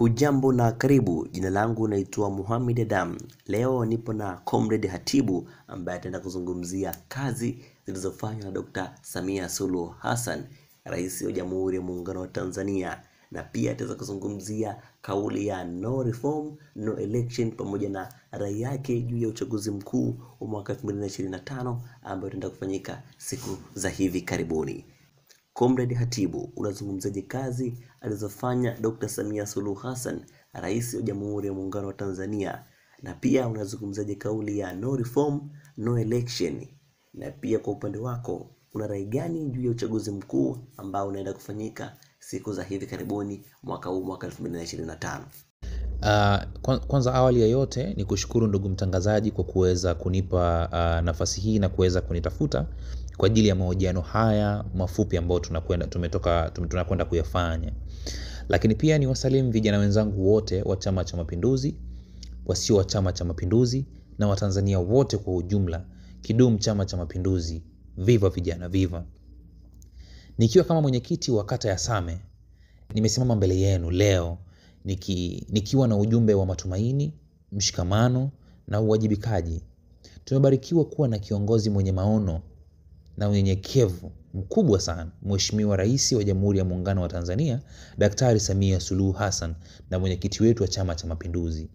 Hujambo na karibu, jina langu naitwa Mohamed Adam. Leo nipo na Comrade Hatibu ambaye ataenda kuzungumzia kazi zilizofanywa na Dr. Samia Suluhu Hassan, Rais wa Jamhuri ya Muungano wa Tanzania, na pia ataweza kuzungumzia kauli ya no reform, no election pamoja na rai yake juu ya uchaguzi mkuu wa mwaka 2025 ambao utaenda kufanyika siku za hivi karibuni. Comrade Hatibu, unazungumzaje kazi alizofanya Dr. Samia Suluhu Hassan, Rais wa Jamhuri ya Muungano wa Tanzania, na pia unazungumzaje kauli ya no reform, no election, na pia kwa upande wako una rai gani juu ya uchaguzi mkuu ambao unaenda kufanyika siku za hivi karibuni mwaka 2025? Kwanza awali ya yote ni kushukuru ndugu mtangazaji kwa kuweza kunipa nafasi hii na kuweza kunitafuta kwa ajili ya mahojiano haya mafupi ambayo tunakwenda kuyafanya. Lakini pia ni wasalimu vijana wenzangu wote wa Chama cha Mapinduzi, wasio wa Chama cha Mapinduzi, na Watanzania wote kwa ujumla. Kidumu Chama cha Mapinduzi, viva vijana, viva. Nikiwa kama mwenyekiti wa kata ya Same, nimesimama mbele yenu leo nikiwa na ujumbe wa matumaini, mshikamano na uwajibikaji. Tumebarikiwa kuwa na kiongozi mwenye maono na unyenyekevu mkubwa sana, Mheshimiwa Rais wa Jamhuri ya Muungano wa Tanzania, Daktari Samia Suluhu Hassan, na mwenyekiti wetu wa Chama cha Mapinduzi.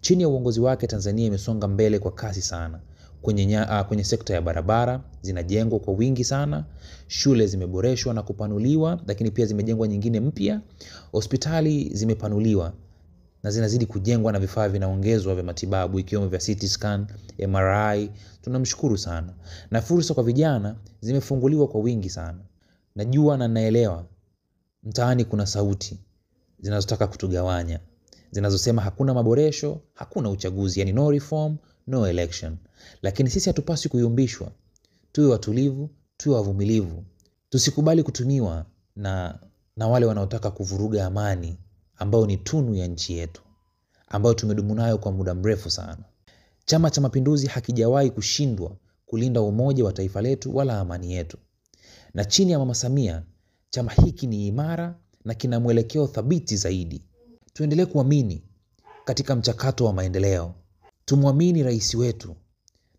Chini ya uongozi wake Tanzania imesonga mbele kwa kasi sana. Kwenye sekta ya barabara zinajengwa kwa wingi sana, shule zimeboreshwa na kupanuliwa, lakini pia zimejengwa nyingine mpya, hospitali zimepanuliwa na zinazidi kujengwa na vifaa vinaongezwa vya matibabu ikiwemo vya CT scan, MRI. Tunamshukuru sana. Na fursa kwa vijana zimefunguliwa kwa wingi sana. Najua na naelewa mtaani kuna sauti zinazotaka kutugawanya, zinazosema hakuna maboresho, hakuna uchaguzi, yani no reform, no election. Lakini sisi hatupaswi kuyumbishwa. Tuwe watulivu, tuwe wavumilivu. Tusikubali kutumiwa na wale wanaotaka kuvuruga amani ambao ni tunu ya nchi yetu, ambao tumedumu nayo kwa muda mrefu sana. Chama cha Mapinduzi hakijawahi kushindwa kulinda umoja wa taifa letu wala amani yetu. Na chini ya Mama Samia, chama hiki ni imara na kina mwelekeo thabiti zaidi. Tuendelee kuamini katika mchakato wa maendeleo. Tumwamini rais wetu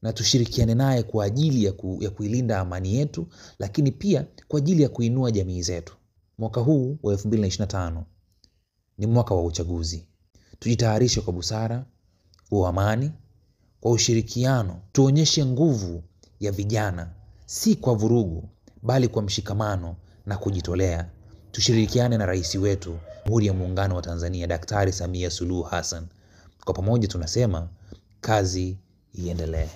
na tushirikiane naye kwa ajili ya kuilinda amani yetu, lakini pia kwa ajili ya kuinua jamii zetu. Mwaka huu wa 2025 ni mwaka wa uchaguzi. Tujitayarishe kwa busara, kwa amani, kwa ushirikiano. Tuonyeshe nguvu ya vijana, si kwa vurugu, bali kwa mshikamano na kujitolea. Tushirikiane na rais wetu, Jamhuri ya Muungano wa Tanzania, Daktari Samia Suluhu Hassan. Kwa pamoja tunasema kazi iendelee.